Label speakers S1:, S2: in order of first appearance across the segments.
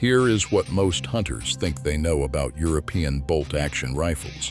S1: Here is what most hunters think they know about European bolt-action rifles.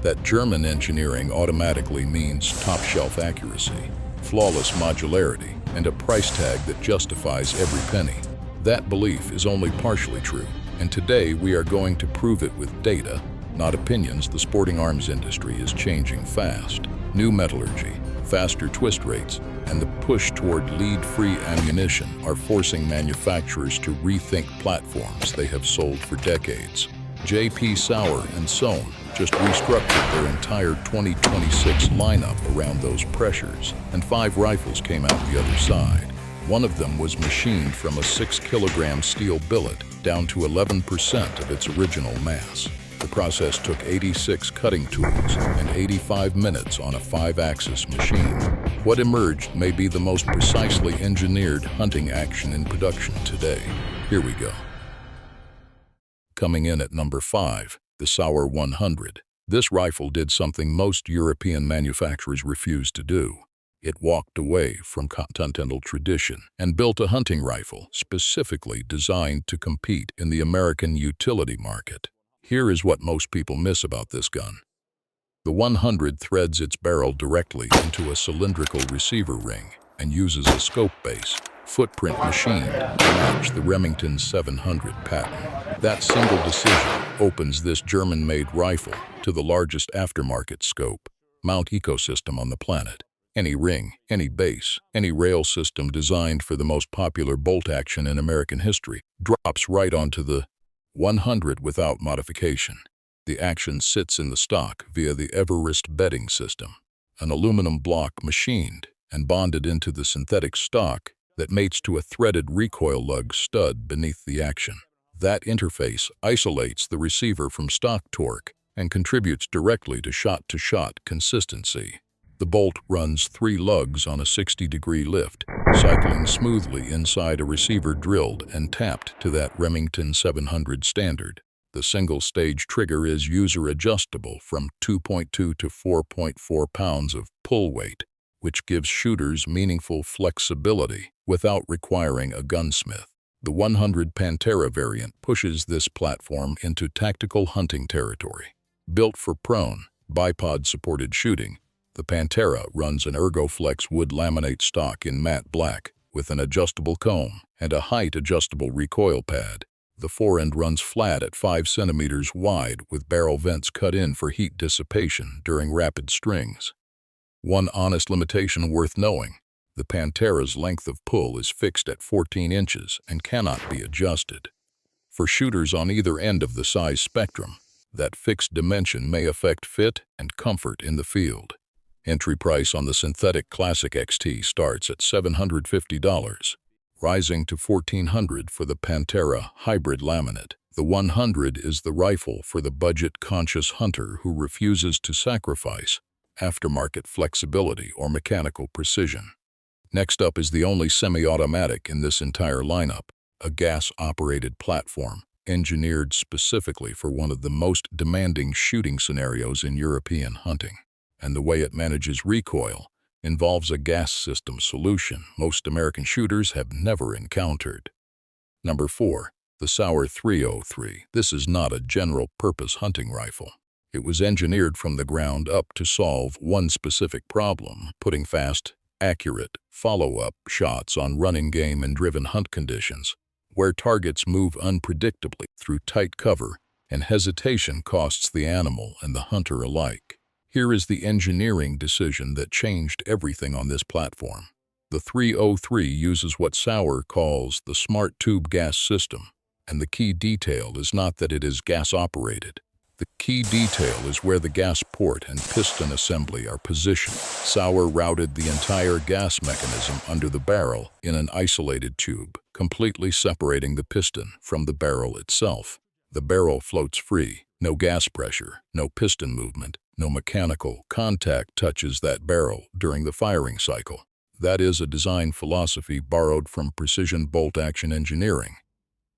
S1: That German engineering automatically means top-shelf accuracy, flawless modularity, and a price tag that justifies every penny. That belief is only partially true, and today we are going to prove it with data, not opinions. The sporting arms industry is changing fast. New metallurgy, faster twist rates, and the push toward lead-free ammunition are forcing manufacturers to rethink platforms they have sold for decades. J.P. Sauer and Sauer just restructured their entire 2026 lineup around those pressures, and 5 rifles came out the other side. One of them was machined from a 6-kilogram steel billet down to 11% of its original mass. The process took 86 cutting tools and 85 minutes on a 5-axis machine. What emerged may be the most precisely engineered hunting action in production today. Here we go. Coming in at number 5, the Sauer 100. This rifle did something most European manufacturers refused to do. It walked away from continental tradition and built a hunting rifle specifically designed to compete in the American utility market. Here is what most people miss about this gun. The 100 threads its barrel directly into a cylindrical receiver ring and uses a scope base, footprint machined to match the Remington 700 pattern. That single decision opens this German-made rifle to the largest aftermarket scope mount ecosystem on the planet. Any ring, any base, any rail system designed for the most popular bolt action in American history drops right onto the 100 without modification. The action sits in the stock via the Everest bedding system, an aluminum block machined and bonded into the synthetic stock that mates to a threaded recoil lug stud beneath the action. That interface isolates the receiver from stock torque and contributes directly to shot-to-shot consistency. The bolt runs 3 lugs on a 60-degree lift, cycling smoothly inside a receiver drilled and tapped to that Remington 700 standard. The single-stage trigger is user-adjustable from 2.2 to 4.4 pounds of pull weight, which gives shooters meaningful flexibility without requiring a gunsmith. The 100 Pantera variant pushes this platform into tactical hunting territory. Built for prone, bipod-supported shooting, the Pantera runs an ErgoFlex wood laminate stock in matte black with an adjustable comb and a height-adjustable recoil pad. The forend runs flat at 5 centimeters wide with barrel vents cut in for heat dissipation during rapid strings. One honest limitation worth knowing: the Pantera's length of pull is fixed at 14 inches and cannot be adjusted. For shooters on either end of the size spectrum, that fixed dimension may affect fit and comfort in the field. Entry price on the synthetic Classic XT starts at $750, rising to $1,400 for the Pantera hybrid laminate. The 100 is the rifle for the budget-conscious hunter who refuses to sacrifice aftermarket flexibility or mechanical precision. Next up is the only semi-automatic in this entire lineup, a gas-operated platform engineered specifically for one of the most demanding shooting scenarios in European hunting. And the way it manages recoil involves a gas system solution most American shooters have never encountered. Number 4, the Sauer 303. This is not a general-purpose hunting rifle. It was engineered from the ground up to solve one specific problem, putting fast, accurate, follow-up shots on running game and driven hunt conditions, where targets move unpredictably through tight cover and hesitation costs the animal and the hunter alike. Here is the engineering decision that changed everything on this platform. The 303 uses what Sauer calls the smart tube gas system, and the key detail is not that it is gas-operated. The key detail is where the gas port and piston assembly are positioned. Sauer routed the entire gas mechanism under the barrel in an isolated tube, completely separating the piston from the barrel itself. The barrel floats free, no gas pressure, no piston movement, no mechanical contact touches that barrel during the firing cycle. That is a design philosophy borrowed from precision bolt-action engineering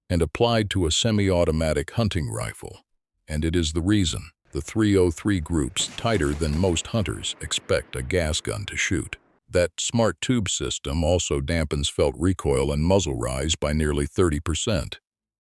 S1: and applied to a semi-automatic hunting rifle. And it is the reason the 303 groups tighter than most hunters expect a gas gun to shoot. That smart tube system also dampens felt recoil and muzzle rise by nearly 30%,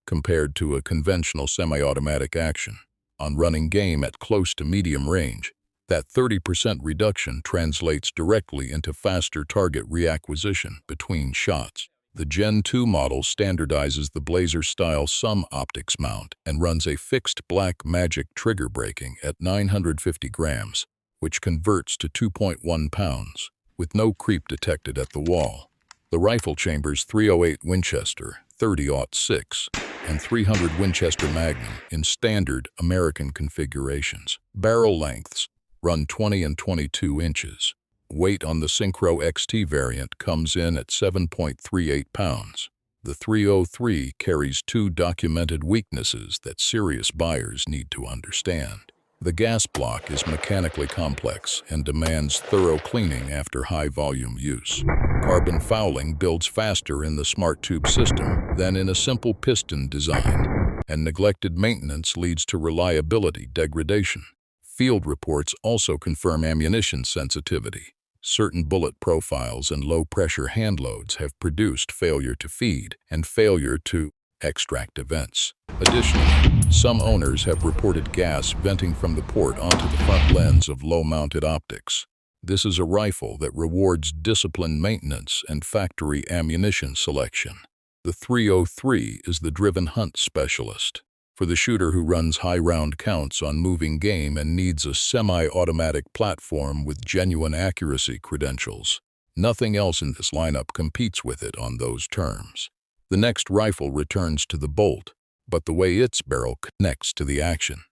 S1: compared to a conventional semi-automatic action. On running game at close to medium range, that 30% reduction translates directly into faster target reacquisition between shots. The Gen 2 model standardizes the Blazer-style sum optics mount and runs a fixed black magic trigger braking at 950 grams, which converts to 2.1 pounds, with no creep detected at the wall. The rifle chamber's .308 Winchester, 30-06, and .300 Winchester Magnum in standard American configurations. Barrel lengths run 20 and 22 inches. Weight on the Synchro XT variant comes in at 7.38 pounds. The .303 carries two documented weaknesses that serious buyers need to understand. The gas block is mechanically complex and demands thorough cleaning after high-volume use. Carbon fouling builds faster in the smart tube system than in a simple piston design, and neglected maintenance leads to reliability degradation. Field reports also confirm ammunition sensitivity. Certain bullet profiles and low-pressure hand loads have produced failure to feed and failure to extract events. Additionally, some owners have reported gas venting from the port onto the front lens of low-mounted optics. This is a rifle that rewards disciplined maintenance and factory ammunition selection. The .303 is the driven hunt specialist, for the shooter who runs high round counts on moving game and needs a semi-automatic platform with genuine accuracy credentials. Nothing else in this lineup competes with it on those terms. The next rifle returns to the bolt, but the way its barrel connects to the action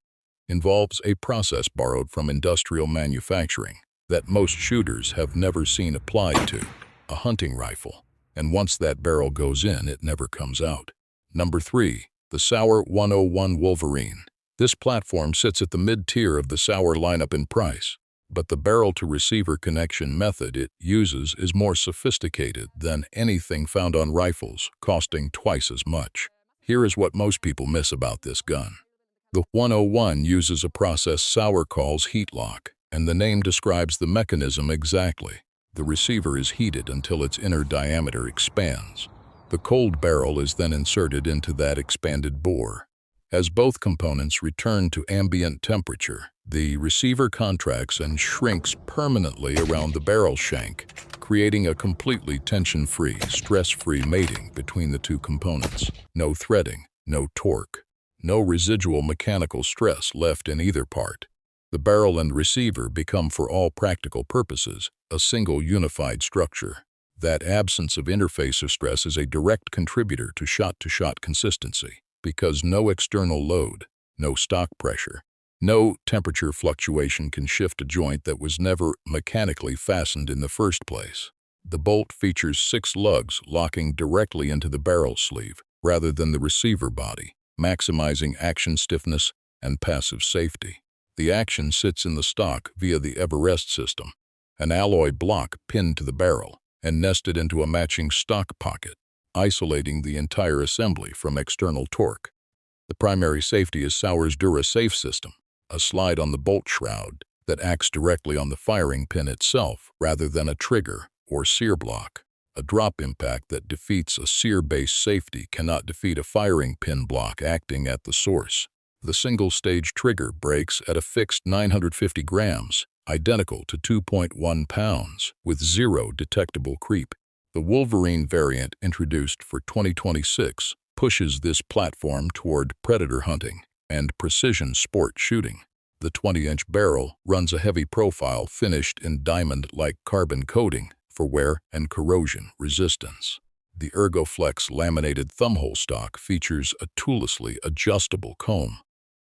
S1: involves a process borrowed from industrial manufacturing that most shooters have never seen applied to a hunting rifle, and once that barrel goes in, it never comes out. Number 3. The Sauer One Oh One Wolverine. This platform sits at the mid-tier of the Sauer lineup in price, but the barrel-to-receiver connection method it uses is more sophisticated than anything found on rifles, costing twice as much. Here is what most people miss about this gun. The 101 uses a process Sauer calls heat lock, and the name describes the mechanism exactly. The receiver is heated until its inner diameter expands. The cold barrel is then inserted into that expanded bore. As both components return to ambient temperature, the receiver contracts and shrinks permanently around the barrel shank, creating a completely tension-free, stress-free mating between the two components. No threading, no torque, no residual mechanical stress left in either part. The barrel and receiver become, for all practical purposes, a single unified structure. That absence of interface or stress is a direct contributor to shot-to-shot consistency, because no external load, no stock pressure, no temperature fluctuation can shift a joint that was never mechanically fastened in the first place. The bolt features 6 lugs locking directly into the barrel sleeve rather than the receiver body, maximizing action stiffness and passive safety. The action sits in the stock via the Everest system, an alloy block pinned to the barrel and nested into a matching stock pocket, isolating the entire assembly from external torque. The primary safety is Sauer's DuraSafe system, a slide on the bolt shroud that acts directly on the firing pin itself rather than a trigger or sear block. A drop impact that defeats a sear-based safety cannot defeat a firing pin block acting at the source. The single-stage trigger breaks at a fixed 950 grams, identical to 2.1 pounds, with 0 detectable creep. The Wolverine variant introduced for 2026 pushes this platform toward predator hunting and precision sport shooting. The 20-inch barrel runs a heavy profile finished in diamond-like carbon coating for wear and corrosion resistance. The ErgoFlex laminated thumbhole stock features a toollessly adjustable comb.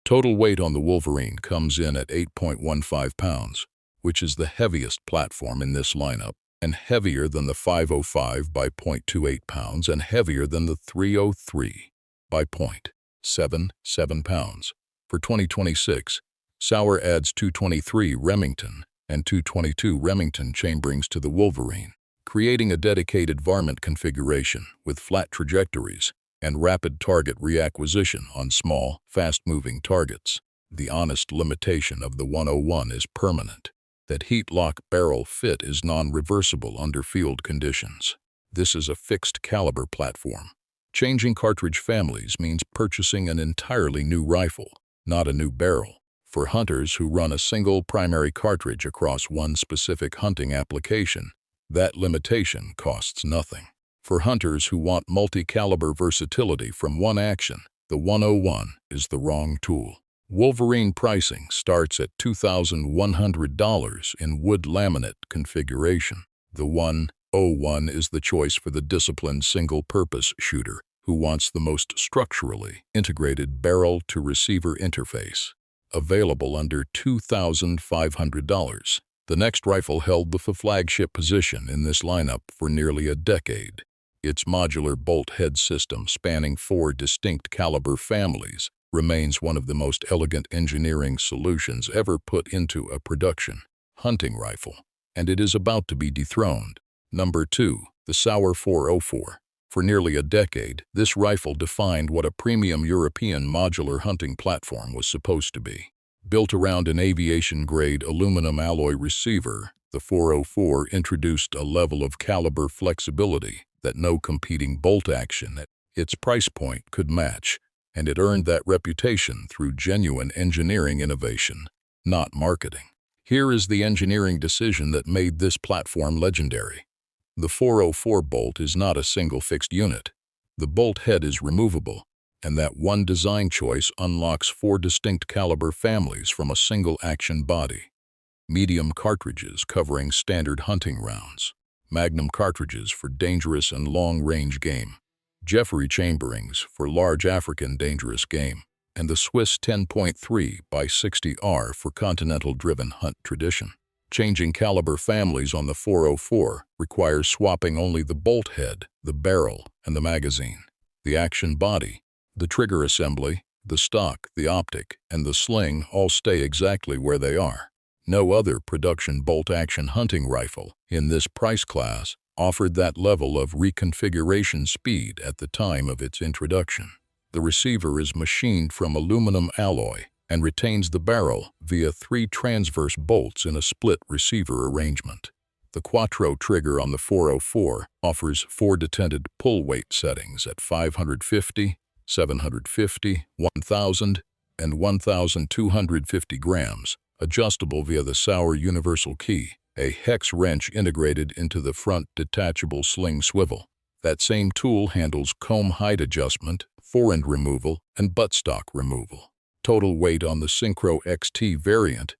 S1: Total weight on the Wolverine comes in at 8.15 pounds, which is the heaviest platform in this lineup, and heavier than the 505 by 0.28 pounds and heavier than the 303 by 0.77 pounds. For 2026, Sauer adds 223 Remington and 222 Remington chamberings to the Wolverine, creating a dedicated varmint configuration with flat trajectories and rapid target reacquisition on small, fast-moving targets. The honest limitation of the 101 is permanent. that heat-lock barrel fit is non-reversible under field conditions. This is a fixed caliber platform. Changing cartridge families means purchasing an entirely new rifle, not a new barrel. For hunters who run a single primary cartridge across one specific hunting application, that limitation costs nothing. For hunters who want multi-caliber versatility from one action, the 101 is the wrong tool. Wolverine pricing starts at $2,100 in wood laminate configuration. The 101 is the choice for the disciplined single-purpose shooter who wants the most structurally integrated barrel-to-receiver interface. Available under $2,500. The next rifle held the flagship position in this lineup for nearly a decade. Its modular bolt head system, spanning 4 distinct caliber families, remains one of the most elegant engineering solutions ever put into a production hunting rifle, and it is about to be dethroned. Number 2. The Sauer 404. For nearly a decade, this rifle defined what a premium European modular hunting platform was supposed to be. Built around an aviation-grade aluminum alloy receiver, the 404 introduced a level of caliber flexibility that no competing bolt action at its price point could match, and it earned that reputation through genuine engineering innovation, not marketing. Here is the engineering decision that made this platform legendary. The 404 bolt is not a single fixed unit. The bolt head is removable, and that one design choice unlocks 4 distinct caliber families from a single action body. Medium cartridges covering standard hunting rounds, Magnum cartridges for dangerous and long-range game, Jeffrey chamberings for large African dangerous game, and the Swiss 10.3x60R for continental-driven hunt tradition. Changing caliber families on the 404 requires swapping only the bolt head, the barrel, and the magazine. The action body, the trigger assembly, the stock, the optic, and the sling all stay exactly where they are. No other production bolt-action hunting rifle in this price class offered that level of reconfiguration speed at the time of its introduction. The receiver is machined from aluminum alloy and retains the barrel via 3 transverse bolts in a split receiver arrangement. The Quattro trigger on the 404 offers 4 detented pull weight settings at 550, 750, 1,000, and 1,250 grams, adjustable via the Sauer universal key, a hex wrench integrated into the front detachable sling swivel. That same tool handles comb height adjustment, forend removal, and buttstock removal. Total weight on the Synchro XT variant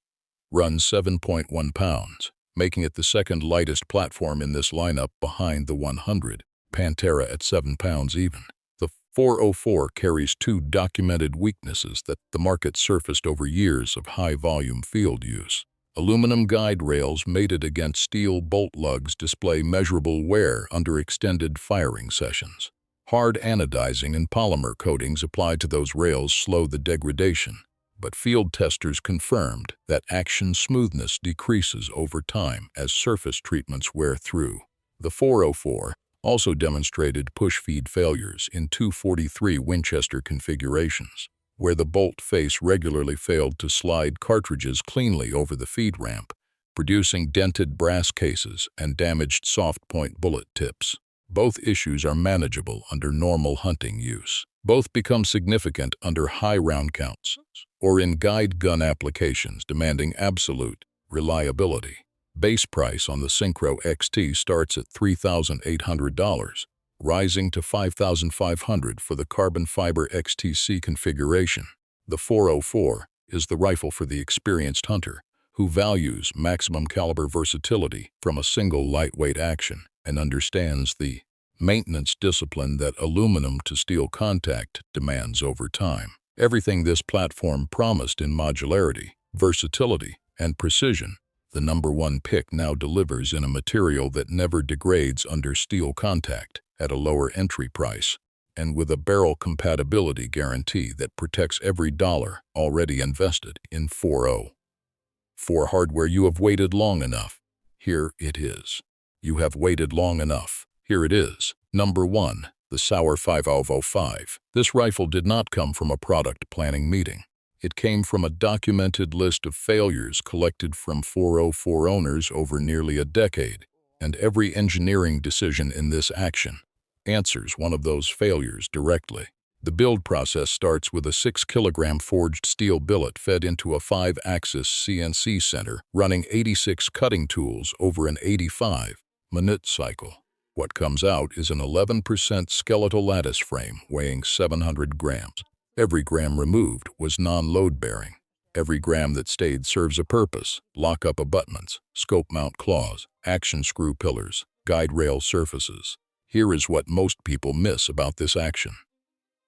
S1: runs 7.1 pounds, making it the second lightest platform in this lineup behind the 100, Pantera at 7 pounds even. The 404 carries 2 documented weaknesses that the market surfaced over years of high-volume field use. Aluminum guide rails mated against steel bolt lugs display measurable wear under extended firing sessions. Hard anodizing and polymer coatings applied to those rails slow the degradation, but field testers confirmed that action smoothness decreases over time as surface treatments wear through. The 404 also demonstrated push-feed failures in 243 Winchester configurations, where the bolt face regularly failed to slide cartridges cleanly over the feed ramp, producing dented brass cases and damaged soft-point bullet tips. Both issues are manageable under normal hunting use. Both become significant under high round counts or in guide gun applications demanding absolute reliability. Base price on the Synchro XT starts at $3,800, rising to $5,500 for the carbon fiber XTC configuration. The 404 is the rifle for the experienced hunter who values maximum caliber versatility from a single lightweight action and understands the maintenance discipline that aluminum to steel contact demands over time. Everything this platform promised in modularity, versatility, and precision, the #1 pick now delivers in a material that never degrades under steel contact, at a lower entry price, and with a barrel compatibility guarantee that protects every dollar already invested in 404 hardware. You have waited long enough. Here it is. You have waited long enough. Here it is. Number 1. The Sauer 505. This rifle did not come from a product planning meeting. It came from a documented list of failures collected from 404 owners over nearly a decade, and every engineering decision in this action answers one of those failures directly. The build process starts with a 6-kilogram forged steel billet fed into a 5-axis CNC center, running 86 cutting tools over an 85-minute cycle. What comes out is an 11% skeletal lattice frame weighing 700 grams. Every gram removed was non-load-bearing. Every gram that stayed serves a purpose: lock-up abutments, scope mount claws, action screw pillars, guide rail surfaces. Here is what most people miss about this action.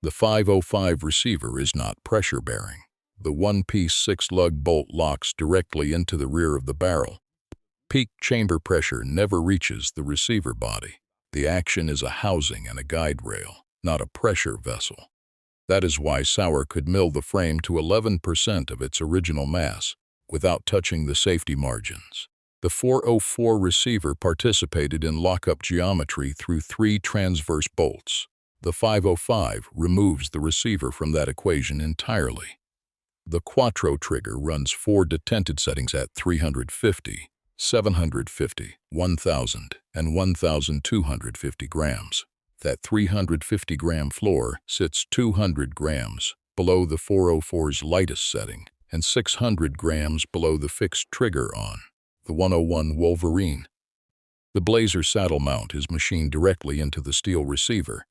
S1: The 505 receiver is not pressure-bearing. The one-piece 6-lug bolt locks directly into the rear of the barrel. Peak chamber pressure never reaches the receiver body. The action is a housing and a guide rail, not a pressure vessel. That is why Sauer could mill the frame to 11% of its original mass without touching the safety margins. The 404 receiver participated in lockup geometry through 3 transverse bolts. The 505 removes the receiver from that equation entirely. The Quattro trigger runs 4 detented settings at 350, 750, 1,000, and 1,250 grams. That 350-gram floor sits 200 grams below the 404's lightest setting and 600 grams below the fixed trigger on the 101 Wolverine. The Blazer saddle mount is machined directly into the steel receiver,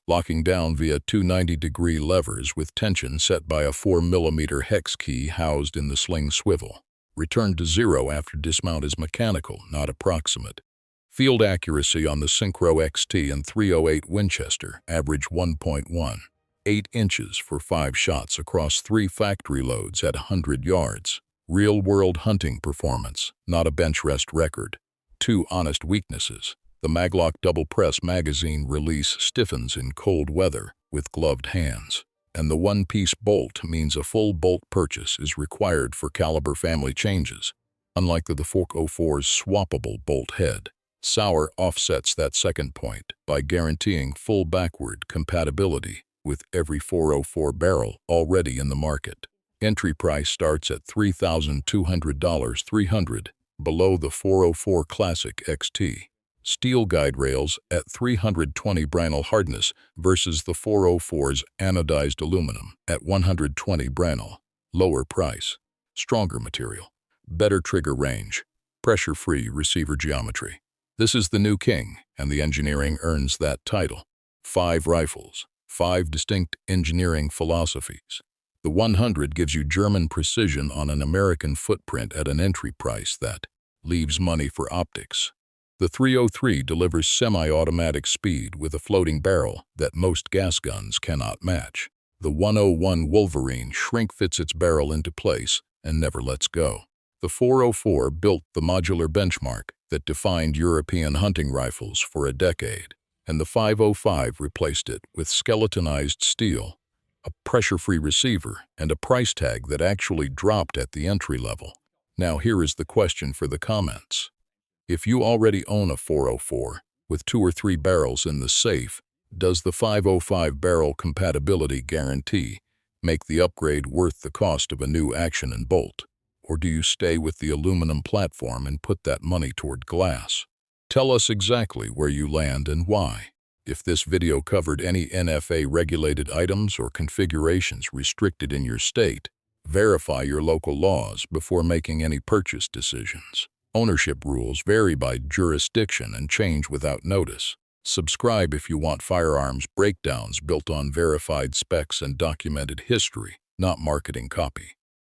S1: locking down via 290-degree levers with tension set by a 4mm hex key housed in the sling swivel. Return to 0 after dismount is mechanical, not approximate. Field accuracy on the Synchro XT and 308 Winchester average 1.18 inches for 5 shots across 3 factory loads at 100 yards. Real-world hunting performance, not a bench rest record. 2 honest weaknesses. The Maglock double-press magazine release stiffens in cold weather with gloved hands, and the one-piece bolt means a full bolt purchase is required for caliber family changes, unlike the 404's swappable bolt head. Sauer offsets that second point by guaranteeing full backward compatibility with every 404 barrel already in the market. Entry price starts at $3,200, $300 below the 404 Classic XT. Steel guide rails at 320 Branel hardness versus the 404's anodized aluminum at 120 Branel. Lower price, stronger material, better trigger range, pressure-free receiver geometry. This is the new king, and the engineering earns that title. 5 rifles, 5 distinct engineering philosophies. The 100 gives you German precision on an American footprint at an entry price that leaves money for optics. The 303 delivers semi-automatic speed with a floating barrel that most gas guns cannot match. The 101 Wolverine shrink-fits its barrel into place and never lets go. The 404 built the modular benchmark that defined European hunting rifles for a decade, and the 505 replaced it with skeletonized steel, a pressure-free receiver, and a price tag that actually dropped at the entry level. Now here is the question for the comments. If you already own a 404 with 2 or 3 barrels in the safe, does the 505 barrel compatibility guarantee make the upgrade worth the cost of a new action and bolt? Or do you stay with the aluminum platform and put that money toward glass? Tell us exactly where you land and why. If this video covered any NFA-regulated items or configurations restricted in your state, verify your local laws before making any purchase decisions. Ownership rules vary by jurisdiction and change without notice. Subscribe if you want firearms breakdowns built on verified specs and documented history, not marketing copy.